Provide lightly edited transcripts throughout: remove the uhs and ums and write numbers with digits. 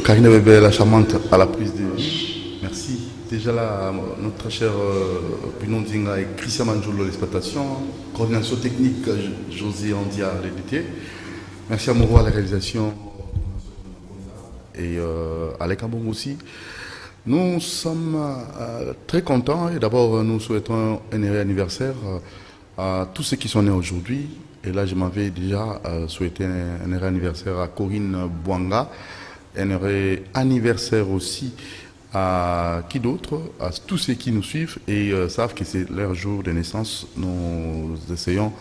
Karine Bébé, la charmante, à la prise de... Merci. Déjà là, notre très cher Bruno Ndinga et Christian Manjolo, l'exploitation, coordination technique, José Andia, l'édité. Merci à Mouro à la réalisation et à l'Ekabong aussi. Nous sommes très contents et d'abord nous souhaitons un heureux anniversaire à tous ceux qui sont nés aujourd'hui. Et là, je m'avais déjà souhaité un heureux anniversaire à Corinne Bouanga, un heureux anniversaire aussi à qui d'autre, à tous ceux qui nous suivent et savent que c'est leur jour de naissance. Nous essayons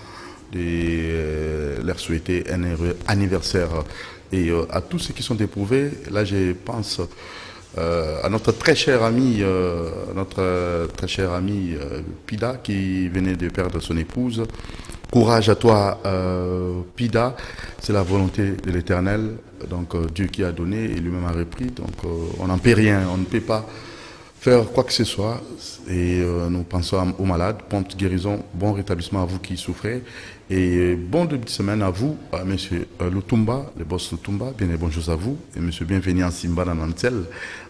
de leur souhaiter un heureux anniversaire. Et à tous ceux qui sont éprouvés, là je pense à notre très cher ami, Pida qui venait de perdre son épouse. Courage à toi Pida, c'est la volonté de l'Éternel, donc Dieu qui a donné et lui-même a repris, donc on n'en peut rien, on ne peut pas faire quoi que ce soit et nous pensons aux malades, prompte guérison, bon rétablissement à vous qui souffrez et bon début de semaine à vous, à monsieur Lutumba, le boss Lutumba, bien et bonjour à vous et monsieur bienvenue en Simba dans Nantel,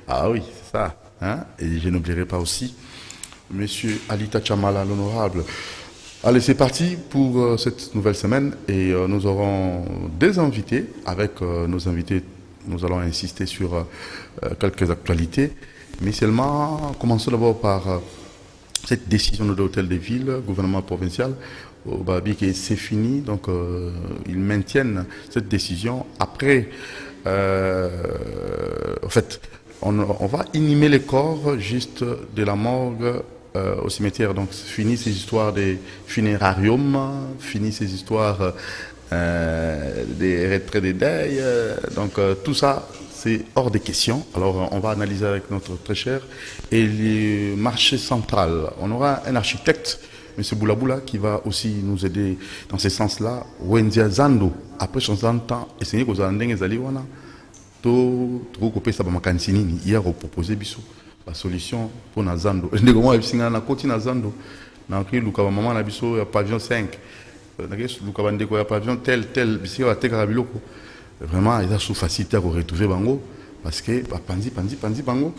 ah oui c'est ça, hein? Et je n'oublierai pas aussi monsieur Alita Chamala l'honorable. Allez, c'est parti pour cette nouvelle semaine et nous aurons des invités. Avec nos invités, nous allons insister sur quelques actualités. Mais seulement, commençons d'abord par cette décision de l'hôtel de ville, gouvernement provincial, au Babi, que c'est fini. Donc, ils maintiennent cette décision. Après, en fait, on va inhumer les corps juste de la morgue au cimetière. Donc, fini ces histoires des funérariums, fini ces histoires des retraits des deuils. Donc, tout ça, c'est hors des questions. Alors, on va analyser avec notre très cher. Et le marché central, on aura un architecte, M. Boulaboula, qui va aussi nous aider dans ce sens-là. Wendia Zando, après 60 ans, et c'est que Zandeng Zaliwana, tout coupé ça va m'acansini, hier proposé bisou. La solution pour Nazando. Je dis na koti Nazando. Na ki luka maman na biso ya pavillon 5. Na ki luka bande ko ya pavillon tel bisi wa te karabiloko. Vraiment ils a sous facilité à retrouver bango parce que pandi bango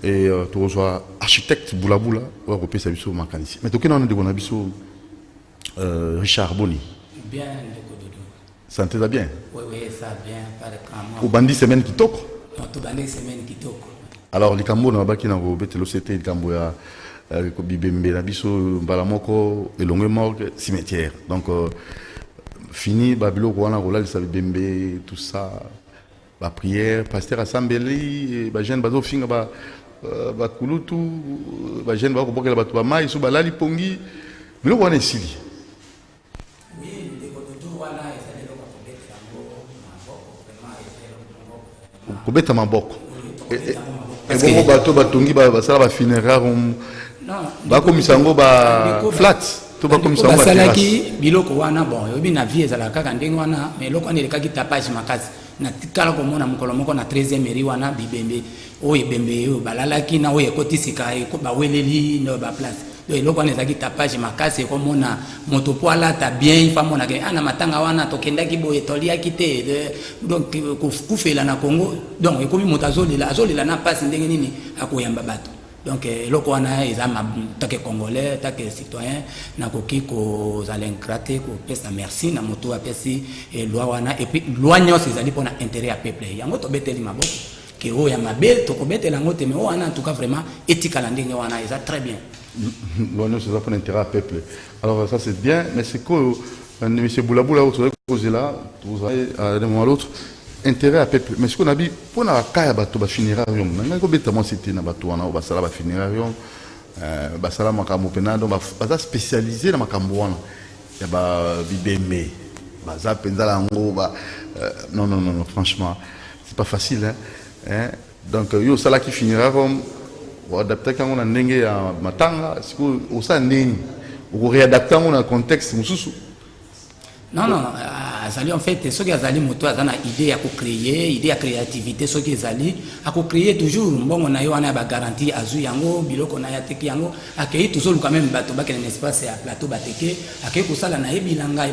et tu reçois architecte Boulabula wa repé sa biso makanisi. Mais toki na on de ko na biso Richard Boni. Bien de Kododo. Santé ça bien. Oui ça bien par exemple. Au bandi semaine qui toko. Non, to bandi semaine qui toko. Alors, les Cambo na baki na robetelo c'était Cambo ya ko bibembe na biso balamoko elongwe morgue cimetière. Donc fini babilo ko wana rola sa bibembe tout ça ba prière pasteur assemblée ba jeune bazo finga ba kulutu ba jeune ba ko bokela ba to ba mai so balali pongi bilo wana esili. Oui, de Kododo wana ezali ko kobetela ngo maboko vraiment ezali ko beta maboko. Et bon bateau batongi ba sala ba funérarium ba komisango ba flat to ba komisango ba salaki biloko wana bon yobi na vie ezala kaka ndenge wana mais loko ane lekaki tapage makasi na tikala ko mona mukolo moko na 13e mairie wana bibembe o ebembe o balalaki na o ekotisika ko ba weleli no ba place donc loko ane ezaki tapage makasi ko mona moto po alata bien fa mona ke ana matanga wana tokendaki boye toliaki te donc kufela na Congo donc ekomi moto azolela na passe ndenge nini akoyamba bato donc loko wana ezama take congolais take citoyen na koki ko zalenkrate ko pesa merci na moto apesi loi wana et puis loi nyos ezali pona intérêt à peuple yango to beteli maboko ke o ya mabe to ko betela ngote mais o wana en tout cas vraiment éthique ndenge wana eza très bien. L'ONU c'est ça pour l'intérêt à peuple. Alors ça c'est bien, mais c'est que M. Boulaboula vous avez posé là, vous avez à un moment à l'autre intérêt à peuple. Mais ce qu'on a dit pour la kaya bato ba funérarium, nanga ko beta mo c'était na bato wana ba sala ba funérarium, ba sala makambo penado ba spécialisé na makambo wana. Ya ba bibembe, ba za penza la ngo ba non franchement, c'est pas facile hein. Donc yo sala qui funérarium ou adapter quand on a ndenge ya matanga siko osa ndeni ou réadapter on a contexte mususu non azali en fait soki azali moto aza na idée ya créer idée ya créativité soki ezali créer toujours mbongo na yo wana ba garantie azu yango biloko na ya teki yango akei toujours quand même bato bakena un espace ya plateau bateke akei kusala na yebilanga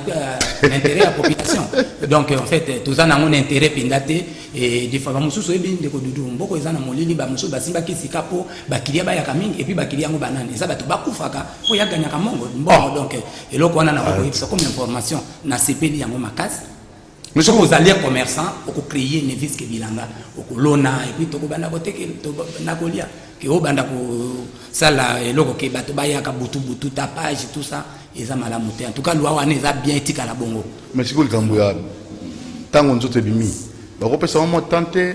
l'intérêt ya population donc en fait tous ana mon intérêt pindate et des fois mususu ebi ndeko dudu mboko eza na molili ba mususu basimba kisika po bakilia ba ya kamingi et puis bakilia yango banani eza bato bakufaka po ya ganya kamongo bon donc eloko wana na ko yebisa comme information na sepeli yango makasi. Mais vous allez commerçant, vous créer une vis que bilanga, vous lona et puis vous banda côté que nakolia, que vous banda ko sala et logo que batubaya ka butu butu tapage tout ça, ils ont mal à monter. En tout cas, loi wana a bien éthique à la bongo. Mais si vous le camboya, tant qu'on zote bimi, bah on peut seulement tenter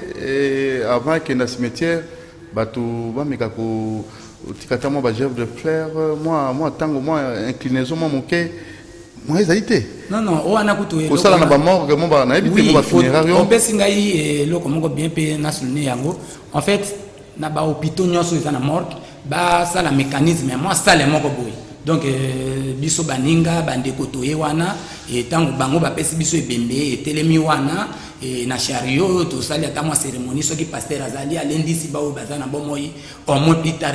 avant que dans le cimetière, batu ba meka ko tikatamo ba gerbe de fleurs, moi tant moi inclinaison moi mon quai. Moi, ils été. Non, on a coupé. Pour ça, on a mort, on a évité mon funéraire. On peut s'engager, le comment bien payé national yango. En fait, na ba hôpital nyonso ils na morgue, ba ça la mécanisme, moi ça les moko boy. Donc biso baninga bande kotoye wana et tango bango ba pesi biso ebembe et telemi wana et na chariot tout ça les tamo cérémonie ce qui pasteur azali alendi si ba bazana bomoi au moins plus tard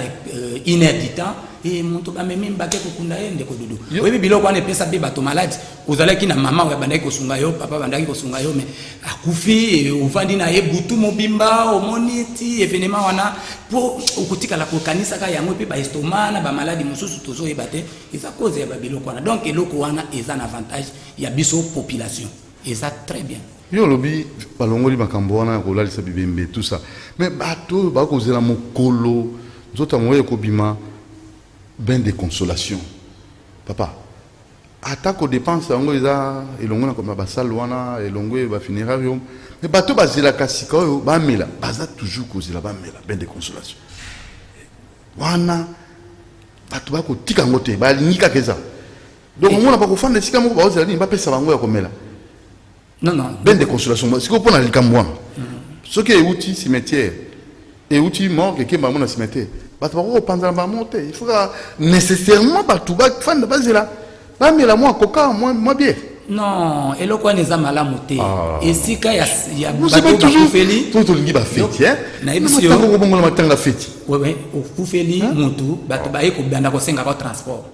1 heure du temps et monto ba memi mbake kokunda yende ko dudu webi biloko wana pesa be bato malade ozalaki na mama wa bandaki kosunga yo papa bandaki kosunga yo mais akufi ovandi na ye butu mobimba omoniti événement wana po okutika la kokanisa ka yango pe ba estomac na ba maladi mususu tozo ebate eza cause ya ba biloko wana donc eloko wana eza un avantage ya biso population eza très bien. Yo lobi balongoli makambo wana kolalisa bibembe tout ça mais bato ba kozela mokolo nzota moye ko bima ben de consolation papa atako dépense yango eza elongo na koma basal wana elongo ba funerarium mais bato bazela kasika oyo ba mela baza toujours kozela ba mela ben de consolation wana bato ba ko tika ngote ba linika keza donc on n'a pas kofanda sika moko ba ozela ni ba pesa bango ya komela. Non. Ben de consolation. Si vous prenez le Cameroun, ce qui est outil cimetière et outil mort qui est dans le cimetière, il faut nécessairement tout le fan de base là. Mais là, moi, coca, moi bien. Non, et le quoi n'est pas mal à monter. Et si il y a bateau Koufeli, tout le monde va fêter. Hein? Oui, au Koufeli, Moutou, bateau baïko, banda kosenga ko transport.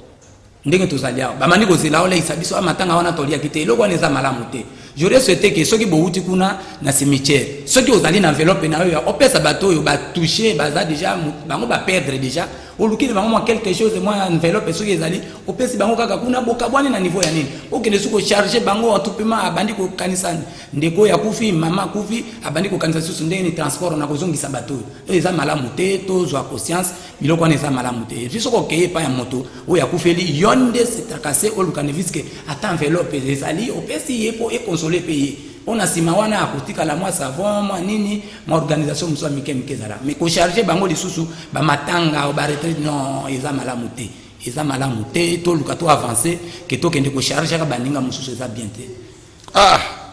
Ndenge tozalia bamani kozela ola isabiso amatanga wana tolia kite eloko neza malamu te. J'aurais souhaité que ceux qui bouti kuna na cimetière ceux qui ozali na enveloppe na yo opesa bato yo ba toucher baza déjà bango ba perdre déjà olukile bango moi quelque chose moi enveloppe ceux qui ezali opesi bango kaka kuna boka bwani na niveau ya nini okende suko charger bango atupema abandi ko kanisa ndeko ya kufi mama kufi abandi ko kanisa susu ndenge ni transport na kozongisa bato eza malamu te tozwa conscience biloko neza malamu te fiso ko keye pa ya moto o ya kufeli yonde se tracasser olukane viske ata enveloppe ezali opesi yepo e consoler payer on a simawana akutika la moi savon moi nini ma organisation muso mike zala mais ko charger bango lisusu ba matanga ba retraite non eza malamu te to luka to avancer que to kende ko charger ka baninga mususu eza bien te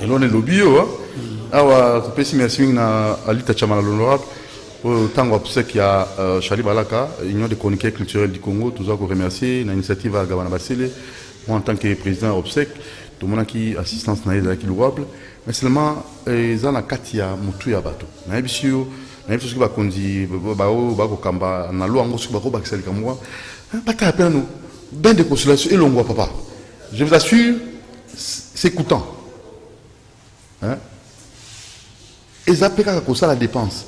et l'on est lobio awa pesi merci na alita chamala l'honorable tango obsèque ya Charlie Balaka Union des chroniqueurs culturels du Congo tous à remercier l'initiative à Gabana Basile moi en tant que président obsèque tout le monde qui assistance na qui louable mais seulement ils ont la katia mutu ya bato na ebisio na ebisio ba kondi ba ko kamba na lo ango ba ko ba kisali kamwa pas ta peine nous ben de consolation et l'ongo papa je vous assure c'est coûtant hein et ça peka ko ça la dépense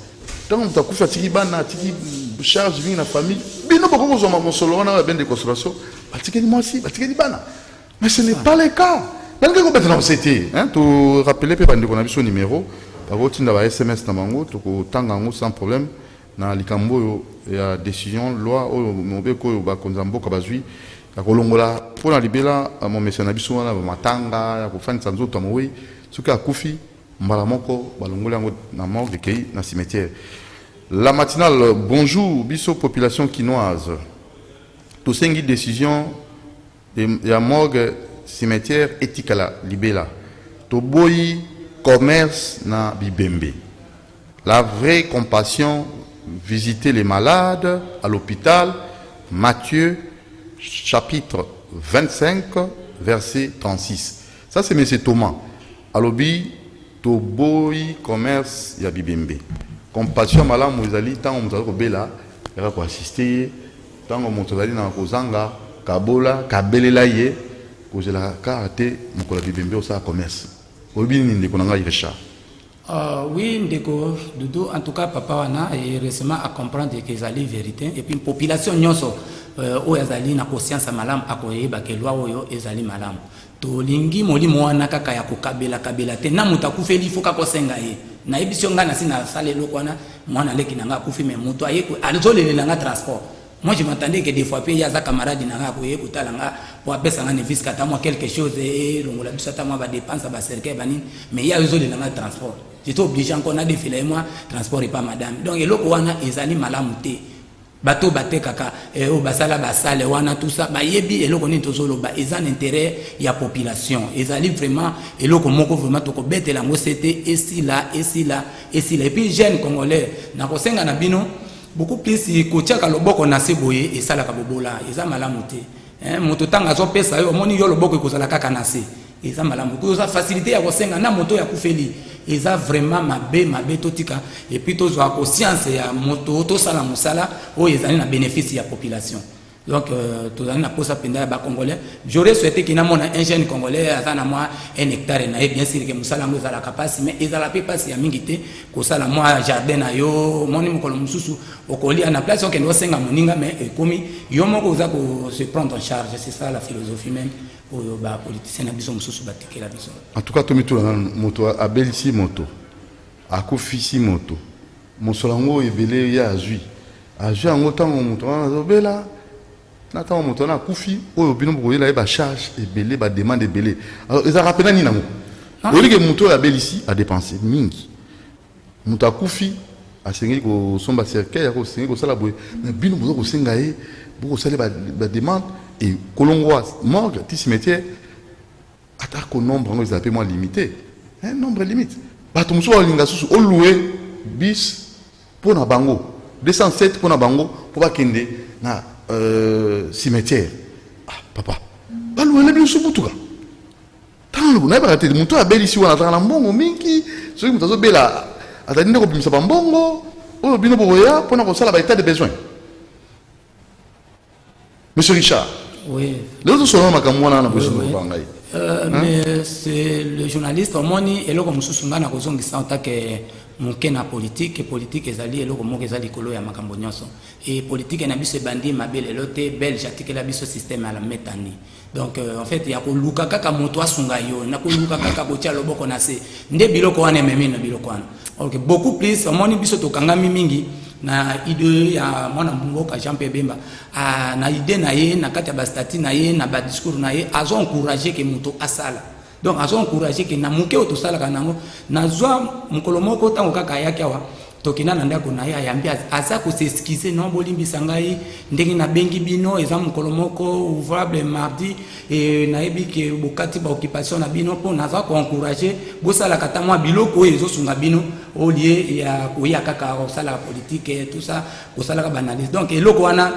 donc tu as kufa tiki bana tiki charge vie na famille bino ba ko zo ma solo na ben de consolation ba tiki moi aussi ba tiki bana mais ce n'est pas le cas. Malgré que maintenant c'était, hein, tu rappelles qu'on a vu son numéro, par contre il y a SMS dans mango, tu as sans problème, dans l'Ikambo il y a décision loi au mobeko ba konzambo kabazui, la kolongola pour la libéla mon monsieur nabiso na matanga ya kufanya sanzo tamoi, ce qui a kufi mbalamoko balongola na mort de kei na cimetière. La matinale bonjour biso population quinoise. Tout cinq décision et à morgue cimetière etikala libela toboyi commerce na bibembe la vraie compassion visiter les malades à l'hôpital Matthieu chapitre 25 verset 36 ça c'est monsieur Thomas alobi to boy commerce ya bibembe compassion malamu ezali tango moto azali kobela yaka koassiste tango moto azali na kozanga kabola kabelela ye kozela kaka te mokolo ya bibembe osala commerce oyebi nini ndeko na ngai Richard? Oui, ndeko Doudou, en tout cas papa wana est récemment à comprendre que ezali vérité et puis population nyonso oyo ezali na conscience malamu akoyeba ke loi oyo ezali malamu tolingi molimo wana kaka ya kokabela kabela te na moto akufeli fo kaka kosenga ye nayebi so nga nasi nasala eloko wana mwana leki na nga akufi me moto azolelela nga transport. Moi je m'attendais que des fois puis il y a des camarades na nga koye kotala nga po apesa nga nevis kata moi quelque chose et longola biso ta moi ba dépense ba cercle bani mais il y a ezolelela nga transport. J'étais obligé encore na défiler moi transport et pas madame. Donc eloko wana ezali malamu te. Bato bate kaka o basala basale wana tout ça ba yebi eloko ni tozolo ba ezan intérêt ya population ezali vraiment eloko moko vraiment to ko betela ngo c'était ici là et puis jeunes congolais na kosenga na bino beaucoup plus kotiaka loboko na seboye esala ka bobola eza malamu te moto tanga zo pesa yo moni yo loboko ekozala kaka na se eza malamu ko za facilité ya kosenga na moto ya kufeli eza vraiment mabe totika et puis tozwa conscience ya moto to sala musala o ezali na bénéfice ya population. Donc tozali na posa penda ba congolais j'aurais souhaité qu'il na mona un jeune congolais azana moi un hectare na bien sûr que musala ngo ezala capacité mais ezala pe passe ya mingi te ko sala moi jardin na yo moni mokolo mususu okoli na place on kendo senga moninga mais komi yo moko za ko se prendre en charge, c'est ça la philosophie même. En tout cas, moto abelisi moto, akufisi moto, mosolango ebele ya azui ango tango moto wana zobela, na tango moto na kufi oyo bino bokoyela ba charge ebele ba demande ebele. Alors eza rappela ni nango. Oli ke moto abelisi a dépenser mingi. Moto akufi asengi ko somba cercueil ya ko sengi ko sala boye, mais bino bozo ko senga e, boko sala ba demande. Et Colongois, morgue, petit cimetière, attaque au nombre, ils appellent moins limité. Un nombre limite. Batum soit l'ingasous, au loué, bis, pour na bango. 207 pour na bango, pour pas qu'il na cimetière. Ah, papa. Bah, loué, les bien sous boutouka. Tant le n'a pas raté, mon toit a bel ici, on a dans la bongo, minki, celui qui m'a bella, à ta ligne de sa bambongo, au bino boya, pour na la état de besoin. Monsieur Richard. Oui. Mais c'est le journaliste omoni eloko mususu nga na kozongisa ntaka moke na politique ezali eloko moko ezali kolo ya makambo nyonso et politique na biso bandi mabele lote belge atikela biso système à la metani. Donc en fait ya ko luka kaka moto asunga yo na ko luka kaka botia loboko na se nde biloko wana memi na biloko wana. OK, beaucoup plus omoni biso to kangami mingi na idée ya mwana mboka Jean-Pierre Bemba na idée na ye na kati ya ba statut na ye na ba discours na ye azo encourager que moto asala. Donc azo encourager que na muke oto sala kanango na zwa mukolo moko tango kaka yake awa tokina na ndako na ye ayambi aza ko s'excuser non bolimbisa ngai ndenge na bengi bino eza mukolo moko ouvrable mardi et na yebi ke bokati ba occupation na bino po naza ko encourager bo sala kata mwa biloko ezo sunga bino au lieu ya koya kaka osala politique et tout ça osala ka banalise. Donc eloko wana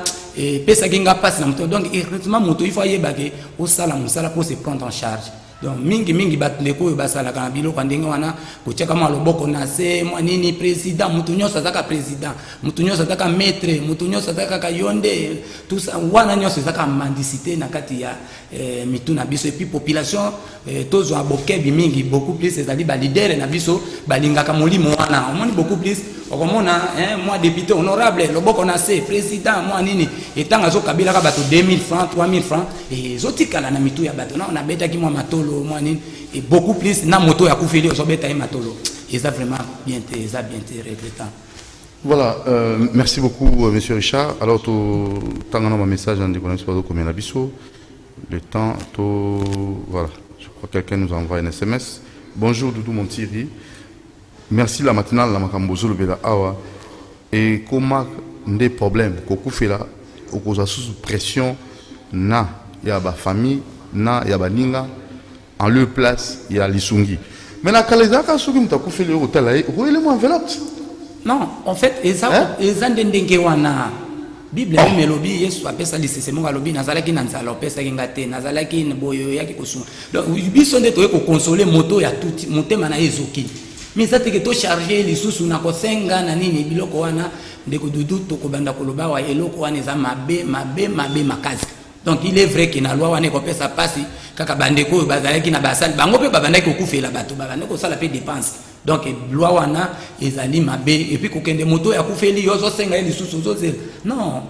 pesa kinga passe na moto. Donc effectivement moto il faut yeba ke osala musala pour se prendre en charge. Donc mingi batleko basala kana biloko ndenge wana kocheka mwa loboko na se mwa nini président mutu nyonso azaka président mutu nyonso azaka maître mutu nyonso azaka kayonde tout ça wana nyonso azaka mendicité na kati ya mitu na biso et puis population tozo abokebi mingi beaucoup plus ezali ba leader na biso balingaka molimo wana omoni beaucoup plus okomona moi député honorable loboko na se président moi nini etanga zo kabila ka bato 2000 francs 3000 francs et zotikala na mitu ya bato na beta ki moi matolo moi nini et beaucoup plus na moto ya kufeli zo beta matolo et ça vraiment bien regrettant. Voilà, merci beaucoup monsieur Richard. Alors to tangana ma message en déconnexion pas comme la biso le temps to voilà, je crois que quelqu'un nous envoie un SMS. Bonjour Doudou mon Thierry. Merci la matinale la makambozo le bela awa et comment des problèmes koku fait là au cause sous pression na ya ba famille na ya baninga en leur place il y a lisungi mais la kalezaka soki mutaku fait le hôtel là où est le enveloppe. Non, en fait eza ndenge wana Bible même elobi Yesu apesa lisesemo alobi nazalaki na nzala opesa ki ngate nazalaki boyo yaki kosunga donc biso nde toye ko consoler moto ya tout motema na ezoki mais ça te que to charger lisusu na kosenga na nini biloko wana ndeko dudu to ko banda koloba wa eloko wana za mabe makazi donc il est vrai que na loi wana ko pesa pasi kaka bandeko bazalaki na basali bango pe babandaki kokufela bato babandeko sala pe dépense donc loi wana ezali mabe et puis kokende moto ya kufeli yo zo senga lisusu zo zela non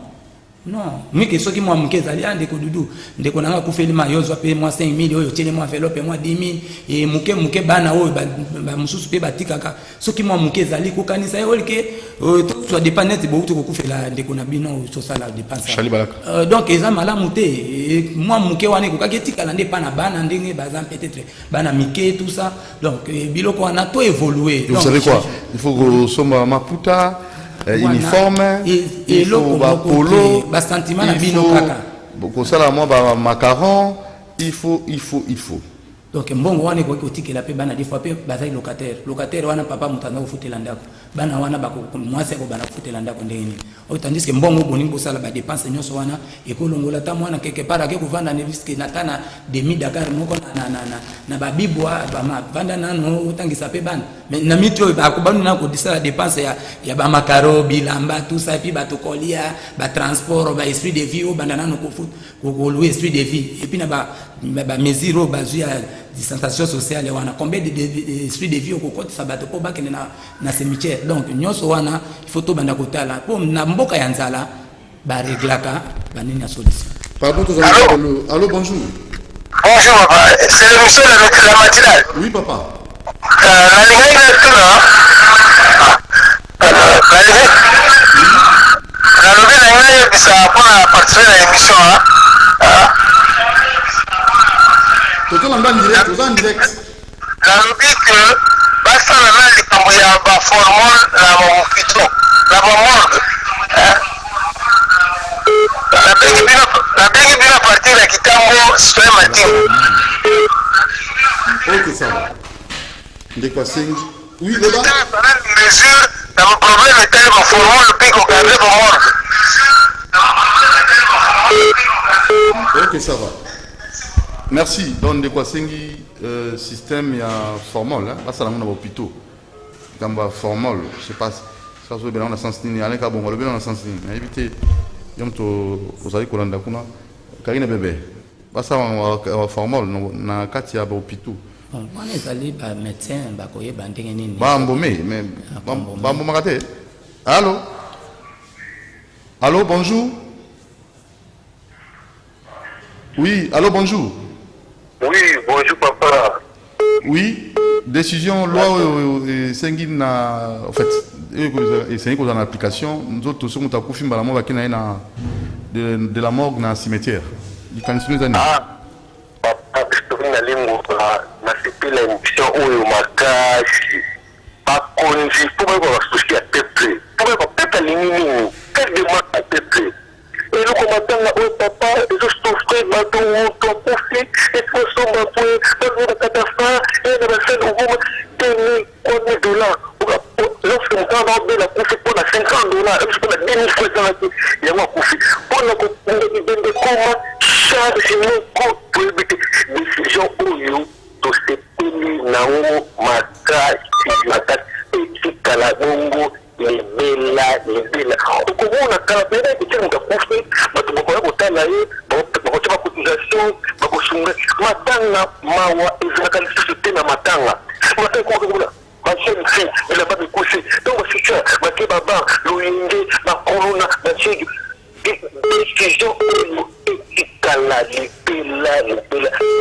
mike soki moi muke ezali ndeko dudu ndeko nanga kufeli ma yo zo pe moi 5000 oyo tiele moi enveloppe moi 10000 et muke bana oyo ba mususu pe batikaka soki moi muke ezali kokanisa yo ke to soit dépendant bo to kokufela ndeko na bino so sala dépense donc eza malamu te moi muke wana kokaki tikala nde pa na bana ndenge bazam peut-être bana mike tout ça donc biloko wana to évoluer vous savez quoi il faut que somba maputa uniforme et le polo bas sentiment na bino kaka beaucoup ça là moi ba macaron il faut donc mbongo wana ko kotikela pe bana des fois pe bazai locataire wana papa mutanda ofutela ndako bana wana bako mwase ko bana ofutela ndako ndeni o tandis que mbongo boni bosala ba dépense nyonso wana e ko longola ta mwana quelque part ke kuvanda ne risque natana demi Dakar moko na babibwa ba vanda nano utangisa pe bana mais na mityo ba ko banu na ko disala dépense ya ba makaro bilamba tout ça puis ba to kolia ba transport ba esprit de vie o banda nano ko fut ko louer esprit de vie et puis na ba mesure bazuya distanciation sociale wana combien de esprit de vie au côté sabato po bakene na cimetière donc nyonso wana il faut to banda kotala po na mboka ya nzala ba reglaka banini ya solution. Pardon, allô, bonjour. Bonjour papa, c'est l'émission de la matinale. Oui papa. La ligne est là. La nouvelle est ça pour participer à l'émission. Tout en direct. La logique que basta la main de Camboya va former la mofito, la morgue. La belle bien partir la Kitambo ce matin. Ok, ça va. De quoi c'est? Oui, le bas. Une mesure dans le problème est tel que formons le pic au cadre de morgue. Ok, ça va. Merci. Donc, de quoi c'est système il y a formol, hein? Là, ça l'a mon hôpital. Quand on formol, je sais pas. Ça se bien dans le sens ni aller qu'à bon, le bien dans le sens ni. Mais évitez. Yom to ozali kolanda kuna karine bébé. Ba ça on formol na kati ya hôpital. Bon, moi ezali ba médecin ba koye ba ndenge nini. Ba mbomé mais ba mboma kate. Allô? Allô, bonjour. Oui, allô, bonjour. Oui, bonjour papa. Oui, décision loi na en fait c'est une application nous autres sommes à confirmer la mort qui na de la morgue na cimetière. Il can nous donner. Ah. Papa, je suis allé na c'était l'émission où makashi. Pas connu pour me voir souci à peuple. Pour me voir peuple ligne quel demande à peuple. Et le commandant là papa, je souffre maintenant ton conflit et pour son point dans le catastrophe et dans la scène où tenir on est $. Lorsque on a la conflit pour la $50, est-ce que la démonstration il y a un conflit pour la de comment charge mon pour éviter décision où you to se tenir na maka et kala bongo libela okomona kala pena kitendo kakufi bato bakoya kotala ye bakotia bacotisation bakosunga matanga mawa ezalaka lisusu te na matanga matanga kokokona bachaine fi elaba bikusi donc basuka bake baba loyenge bakolona bachegi décision oyo etikala libela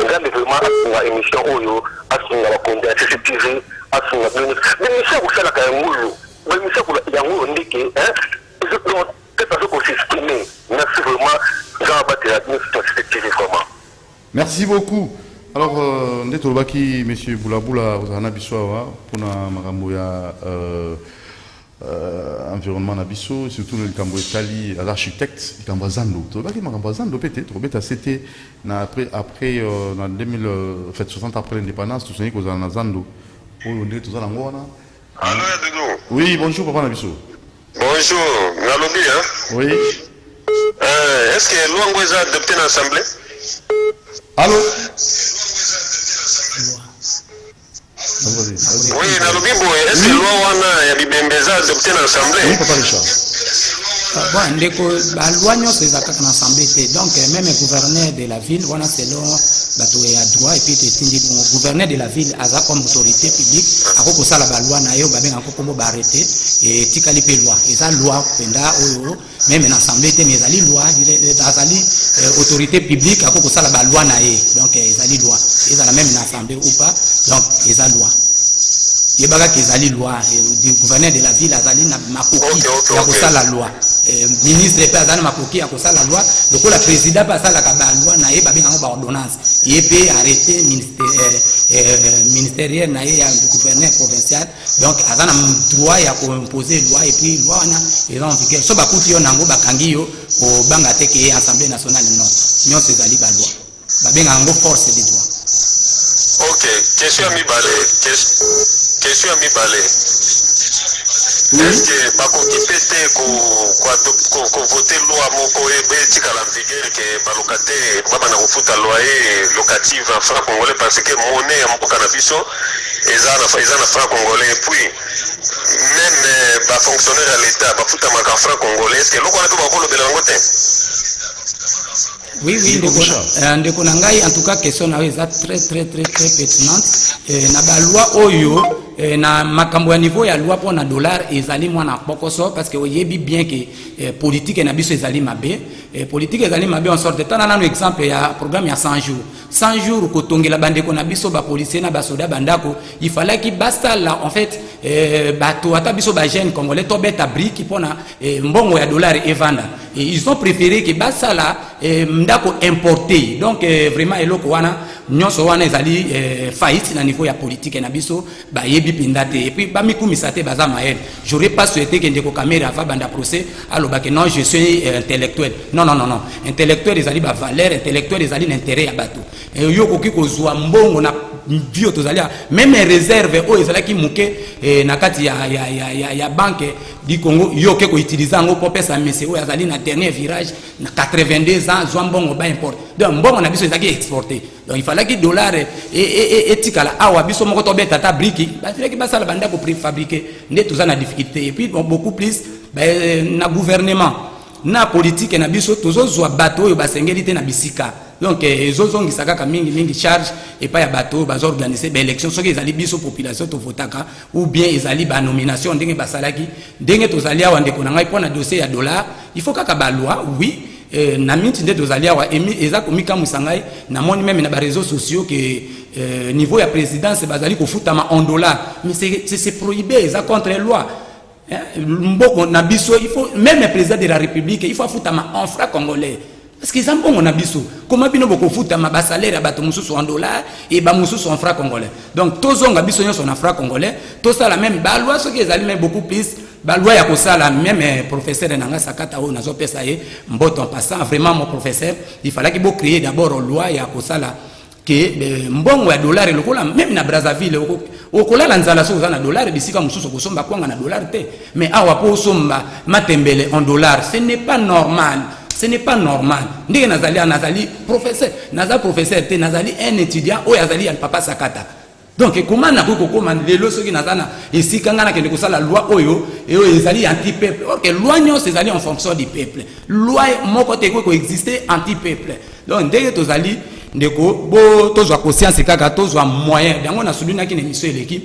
ngambe vraiment asunga émission oyo asunga bakonde ya cctv asunga bino bemission akosalaka ya ngulu bemission ya ngulu ndike peut-être parce qu'on s'exprimer merci vraiment grand batteur sur cctv vraiment. Merci beaucoup. Alors ndeto lobaki monsieur Boulabula ozana biso awa pona makambo ya environnement na biso surtout le kambo etali les architectes kambo zando to baki makambo zando peut-être robeta c'était na après en 2000 en fait 60 après l'indépendance tout sonné kozana zando oyo ndé tozala ngona. Allô Doudou. Oui, bonjour papa na biso. Bonjour, nalobi hein. Oui. est-ce que loi ngo eza adopté dans l'Assemblée? Allô? Oui, na lobibo, est-ce que loi wana ya bibembe eza adopté dans l'Assemblée? Oui, Papa Richard. Bon, ndeko ba loi nyonso ezaka na assemblée te, donc même gouverneur de la ville wana selon bato ya droit et puis tetindi bon gouverneur de la ville aza comme autorité publique akoko sala ba loi na yo ba benga ko kombo ba arrêter et tikali pe loi eza loi penda oyo même na assemblée te mais ezali loi azali autorité publique akoko sala ba loi na ye, donc ezali loi ezala même na assemblée ou pas, donc eza loi yebaka kezali loi du gouverneur de la ville azali na makoki ya kosala loi, ministre pe azali makoki ya kosala loi, lokola président pe asalaka ba loi na ye babengaka ba ordonnance ye pe arrêté ministériel na ye ya gouverneur provincial, donc aza na droit ya koimposer loi et puis loi wana eza en vigueur so bakuti yo nango bakangi yo kobanga te ke assemblée nationale non nyonso ezali ba loi babengaka yango force de droit. Ok, question à mi-balé. Question à mi-balé. Est-ce que bakoki pete ko voter loi moko eti kala vigueur que balokate baba na kofuta loyer locative en franc congolais parce que monnaie ya mboka na biso eza na franc congolais et puis même ba fonctionnaire à l'état bafuta maka franc congolais, est-ce que loko na ko bakolobela yango te? Oui, ndeko na ngai en tout cas question na eza très pertinente na ba loi oyo na makambo ya niveau ya loi pour na dollar ezali mwana pokoso parce que oyebi bien que politique na biso ezali mabe politique ezali mabe en sorte tana na exemple ya programme ya 100 jours kotongela bandeko na biso ba policier na ba soda bandako il fallait ki basala en fait bato ata biso ba jeune congolais to beta brique pona mbongo ya dollar evanda et ils ont préféré que basala ndako importé, donc vraiment eloko wana nyonso wana ezali faillite na niveau ya politique na biso ba yebi pindate et puis ba mikumisa te baza mael. J'aurais pas souhaité que ndeko Kamere ava banda procès aloba que non je suis intellectuel, non intellectuel ezali ba valeur, intellectuel ezali l'intérêt ya bato yo koki kozwa mbongo na bio tozali même réserve o ezala ki muke na kati ya banque du Congo yo ke ko utiliser ngo pour pesa mese o ezali na dernier virage na 82 ans zwa mbongo ba import, donc mbongo na biso ezali exporté, donc il fallait que dollar et tikala awa biso moko to beta ta brique ba fallait que basala banda ko préfabriquer nde tozana difficulté et puis beaucoup plus na gouvernement na politique na biso tozozwa bato oyo basengeli te na bisika, donc ezozongisa kaka mingi charge et pas ya bato bazo organiser ba élection soki ezali biso population to votaka ou bien ezali ba nomination ndenge basalaki ndenge tozali awa ndeko na ngai pona dossier ya dollar il faut kaka ba loi oui na minti nde tozali awa eza komika musangai na moni même na ba réseaux sociaux que niveau ya présidence bazali kofutama en dollars, mais c'est prohibé, eza contre loi. Mboko na biso il faut même le président de la République il faut futama en franc congolais parce que zambongo na biso comment bino boko futama ba salaire ya bato mususu en dollars et ba mususu en franc congolais, donc tozonga biso nyonso na franc congolais to sala même ba loi ce qui ezali même beaucoup plus ba loi ya ko sala même professeur nanga sakata o nazo pesa ye mboto en passant vraiment mon professeur il fallait qu'il créer d'abord loi ya ko sala que mbongo ya dollar lokola même na Brazzaville okola la nzala so na dollar bisika mususu kosomba kwanga na dollar te, mais awa po somba matembele en dollar ce n'est pas normal, ce n'est pas normal. Ndenge nazali professeur te nazali un étudiant o yazali ya papa sakata, donc comment na ko komanda lelo soki nazana esika ngana kende kosala loi oyo ezali anti peuple, ok loi nyonso ezali en fonction du peuple, loi moko te ko exister anti peuple, donc ndenge tozali ndeko bo tozwa conscience kaka tozwa moyen dango na suduna ki émission eleki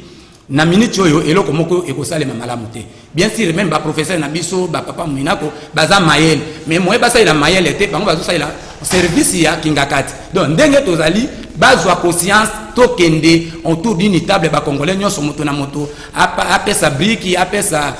na minute oyo eloko moko ekosalema malamu te, bien sûr même ba professeur na biso ba papa minako baza mayele mais moye basa ila mayele te bango bazo sa ila service ya kingakati, donc ndenge tozali bazwa conscience tokende autour d'une table ba congolais nyonso moto na moto apesa brique apesa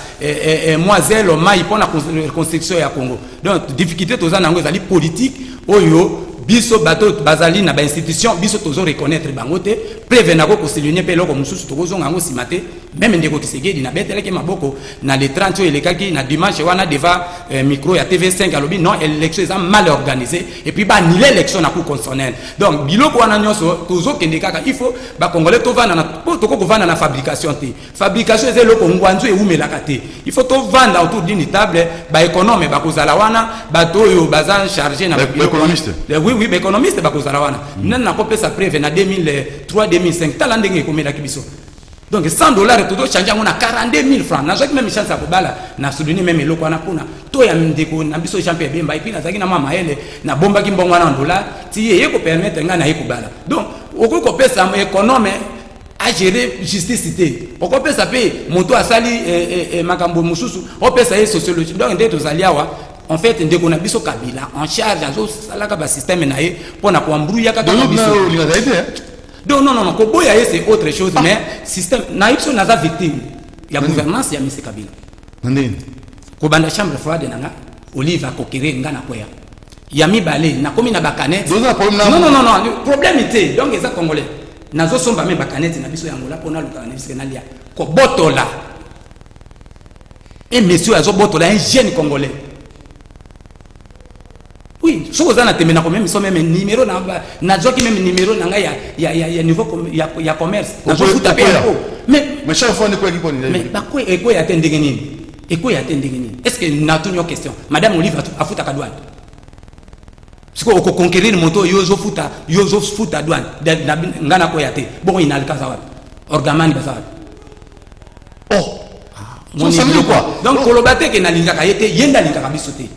moiselle mai pona construction ya Congo, donc difficulté tozana ngo ezali politique oyo biso bato bazali na ba institution biso tozo reconnaître bango te preuve na ko souligner pe loko mususu to kozonga ngo simate même ndeko Tshisekedi na beteleke maboko na le 30 elekaki na dimanche wana devant micro ya TV5 alobi non élection est mal organisée et puis ba ni l'élection na cour constitutionnelle donc biloko wana nyonso tozo kende kaka il faut ba congolais to vanda na to ko vanda na fabrication est loko ngwanzu e umelaka te il faut to vanda autour d'une table ba économe ba kozala wana ba to yo bazan charger na économiste oui ba économiste ba kozala wana nana ko pesa preuve na 2003 2005 tala ndenge komela kibiso donc $100 tout changer on a 42 000 francs na même chance à kobala na souligner même eloko wana pona to ya ndeko na biso champion bemba et puis na zaki na mama ele na bomba ki mbongo na $1 ti ye ko permettre nga na ekobala donc okoko pesa économe a gérer justice té okoko pesa pe moto asali makambo mususu o pesa ye sociologie donc ndeto zaliawa en fait ndeko na biso Kabila en charge azo salaka ba système na ye pona ko embrouiller kaka biso. Donc non, Koboya c'est autre chose, mais système, naïpso n'a pas victime. Il y a gouvernance, il y a M. Kabila. Kobanda chambre froide nanga, Olive a coquéré ngana koya. Il y a mis balé, na komi na bakanet. Non, le problème était, donc les Congolais, nazo somba même bakanet na biso yangola pona lukana biso nalia. Ko botola. Et monsieur azo botola un jeune Congolais. Oui, ce que vous même numéro na zoki même numéro na ya niveau ya commerce na zo futa pe mais chaque fois ne quoi qui pone mais ba quoi e quoi ya tendenge nini e quoi ya tendenge nini est-ce que na tunyo question madame Olive afuta ka douane siko ko conquérir moto yo zo futa douane ngana ko ya te bon ina alkaza wapi orgamani baza oh mon quoi donc kolobate ke na linga ka yete yenda linga ka bisote.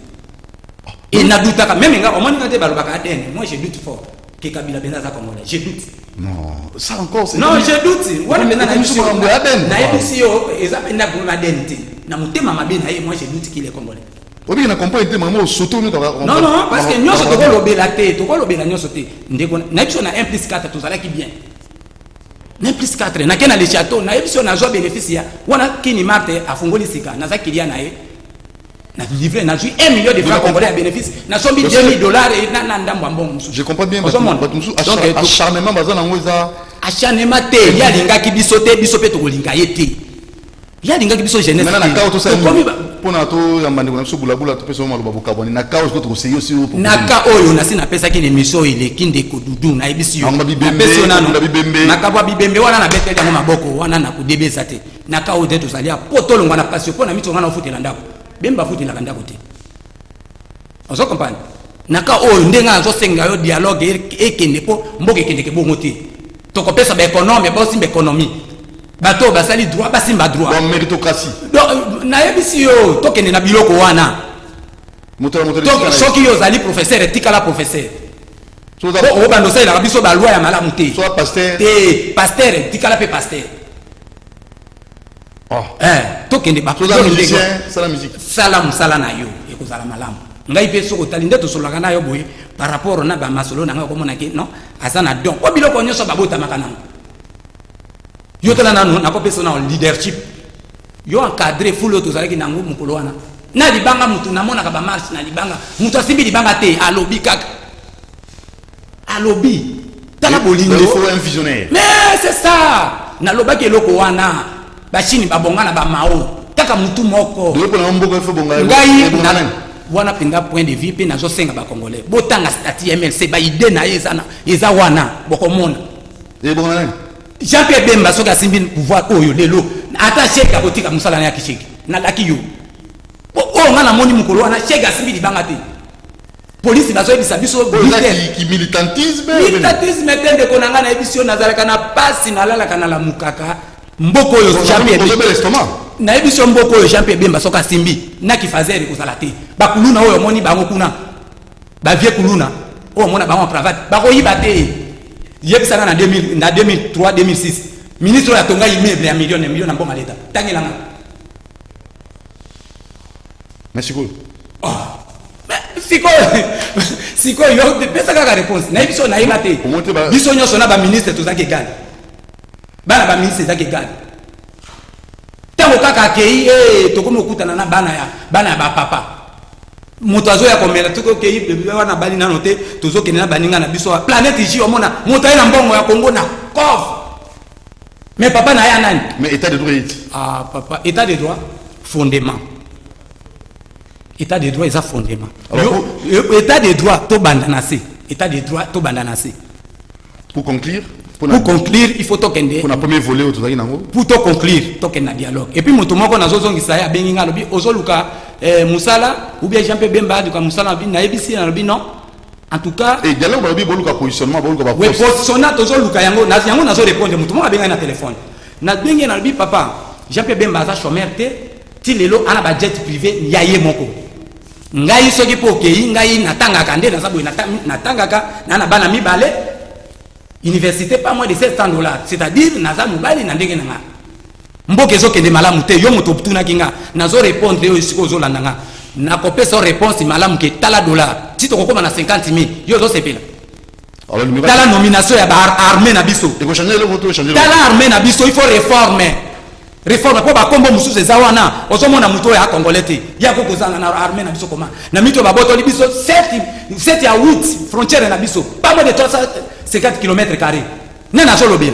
Et n'a doute pas, même au moins moi je doute fort que Kabila Benza Congolais, je doute. Non, ça encore c'est. Non, je doute. Voilà maintenant na émission na émission ezapenda pour madente. Na mutema mabe na moi je doute qu'il est Congolais. Oui, on a compris que maman surtout nous. Non, parce que nous sommes to lobela te, to lobela nous sauter. Ndeko na émission na 1+4 tout ça là qui bien. 1+4 na kena le château na émission na joie bénéficiaire. Wana kini marte afungoli sika na za kilia na ye. Na livré na joué 1 million de francs congolais à bénéfice na sombi $2 000 et na ndamba mbongo. Je comprends bien acharnement bazana ngoza acharnement te ya linga ki bisote bisope to linga yete ya linga ki biso jeunesse maintenant na kao to ça pona to ya mbande na biso bulabula to pesa maloba bokaboni na kao ko to conseiller aussi na ka oyo na sina pesa ki émission ile kinde ko dudu na ebisi yo na kabwa bibembe wana na beteli yango maboko wana na kudebeza te na ka oyo to salia potolo ngana passion pona mito ngana ofutela ndako bemba futi la kanda kote ozo comprendre naka o ndenga zo senga yo dialogue ekende po mboke kende ke bongo te to ko pesa ba économie ba simba économie bato basali droit ba simba droit donc méritocratie donc na yebisi yo to kende na biloko wana moto donc soki yo zali professeur etika la professeur o bando sala la biso ba loi ya malamu te soit pasteur pasteur etika la pe pasteur. Oh. To kende ba la musique. Salam na yo ekozala malamu. Ngai pe soko talinde to solaka na yo boye par rapport na ba masolo na ngako mona ke non azana donc ko biloko nyoso babota makana. Yo tala na ko pesa na leadership. Yo encadrer fulo to zalaki nango mukolo wana. Na libanga mutu na mona ka ba marche na libanga. Mutu asibi libanga te alobi kaka. Alobi. Tala bolingo. Il faut un visionnaire. Mais c'est ça. Na lobaki eloko wana. Bachini babongana ba mao taka mutu moko ngai wana pinga point de vue pe nazo senga ba congolais botanga statut MLC ba idée na eza wana bokomona Jean-Pierre Bemba soka simbi pouvoir oyo lelo ata cheka botika musala na kisheki na laki yo o ngana moni mukolo wana cheka simbi libanga te police bazo ebisa biso qui militantisme tende konanga na ebiso nazalaka na pasi na lala kana la mukaka mboko yo Jean-Pierre na ebiso mboko yo Jean-Pierre Bemba soka simbi na kifazeri kozala te bakuluna oyo moni bango kuna ba vie kuluna o mona bango pravate bako yiba te yebisanga na 2003 2006 ministre ya tonga immeuble ya million na mboma leta tangelanga merci beaucoup siko yo pesa kaka réponse na ebiso na yiba te biso nyoso na ba ministre tozaki egal bana ba ministre zaki egal tango kaka kei tokomo kutana na bana ya ba papa moto azo ya komela tuko kei bebe wana bali nano te tozo kenena baninga na biso planète ji omona moto na mbongo ya Kongo na coffre Mais papa n'a rien nani. Mais état de droit. Ah papa, état de droit fondement. État de droit est un fondement. Alors, état de droit to bandanase. État de droit to bandanase. Pour conclure, pour conclure, il faut tokende. Pour la première volée au total pour to conclure, tokende dialogue. Et puis moto moko na zozongi sa ya benginga lobi ozoluka musala ou bien Jean-Pierre Bemba du musala bi na ebisi na lobi non. En tout cas, et dialogue ba bi boluka positionnement boluka ba poste. Oui, positionnement tozoluka yango na zo répondre moto moko benga na téléphone. Na bengi na lobi papa, Jean-Pierre Bemba za chômeur te, ti lelo ana ba jet privé yaye moko. Ngai soki po kei ngai natangaka nde na sabu natangaka na bana mibale université pas moins de $700, c'est-à-dire naza mobali na ndenge nanga mboke ezokende malamu te yo moto tuna kinga nazo répondre yo siko zolanda nga na kopesa réponse malamu ke tala dollar si to kokoma na 50,000 yo zo sepela tala nomination ya ba armée na biso tala armée na biso il faut réforme pour ba kombo mususu ezawana ozomona muto ya congolais te ya ko kozanga na armée na biso koma na mito ba botoli biso 7 ya 8 frontière na biso pas moins de 350 km². Nena solo bien.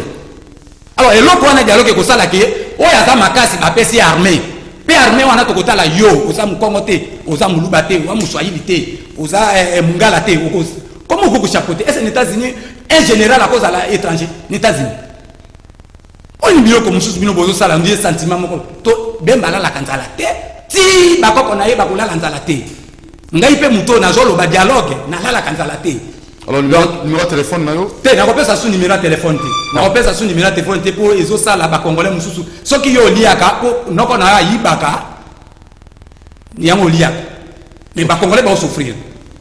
Alors eloko wana dialogue ko sala ke oya za makasi ba pesi armée. Pe armée wana to kotala yo oza mukongo te, oza muluba te, oza muswahili te, oza mungala te. Comment vous chapeauter? Est-ce les États-Unis un général à cause à l'étranger, les États-Unis? On bino comme sous bino bozo sala ndie sentiment moko to bembala la kanzala te. Ti bakoko na ye bakula kanzala te. Ngai pe muto na zolo ba dialogue na la kanzala te. Alors numéro de téléphone nayo te na kopesa su numéro de téléphone te na kopesa su numéro de téléphone te pour ezo sala ba congolais mususu soki yo liaka po noko na yibaka yango liaka mais ba congolais va souffrir.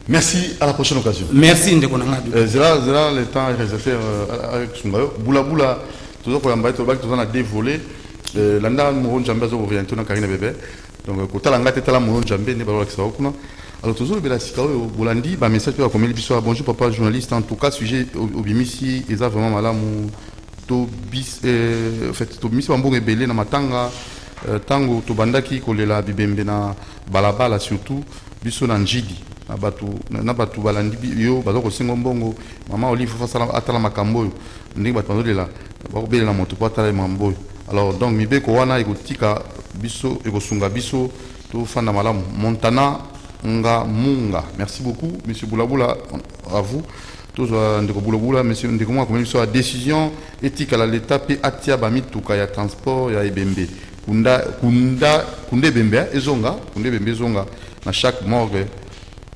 Merci, à la prochaine occasion. Merci ndeko na ngadu zela le temps est réservé avec Sungayo bula toujours pour yamba to bak to na dévoler landa mo njamba zo orienter na Karina bébé donc kotala ngate tala mo njambe ne ba la kisawa kuna. Alors toujours le Sikawo Bolandi, bah message pour comme l'histoire. Bonjour papa journaliste. En tout cas sujet au bimisi, ils ont vraiment malade to bis en fait to bimisi bambo rebelle na matanga tango to bandaki kolela bibembe na balabala surtout biso na njidi na batu balandi yo bazoko singo mbongo mama Olive fa atala makambo ndenge batu bazolela bakobela na moto po atala mambo. Alors donc mibe ko wana ekotika biso ekosunga biso to fanda malamu Montana Nga Munga. Merci beaucoup, monsieur Boulabula, à vous. Tous Ndeko Boulabula, monsieur Ndeko Munga, comme sur la décision éthique à l'État, puis Atia Bamituka, ya transport, ya Ebembe. Kunde Bembe, Ezonga, Kunde Bembe Zonga, dans chaque morgue,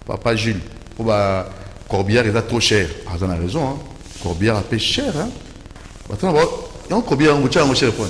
papa Gilles, pour bah, Corbière est trop cher. Ah, vous avez raison, hein. Corbière a payé cher, hein. Attends, il y a un Corbière, on va cher, point.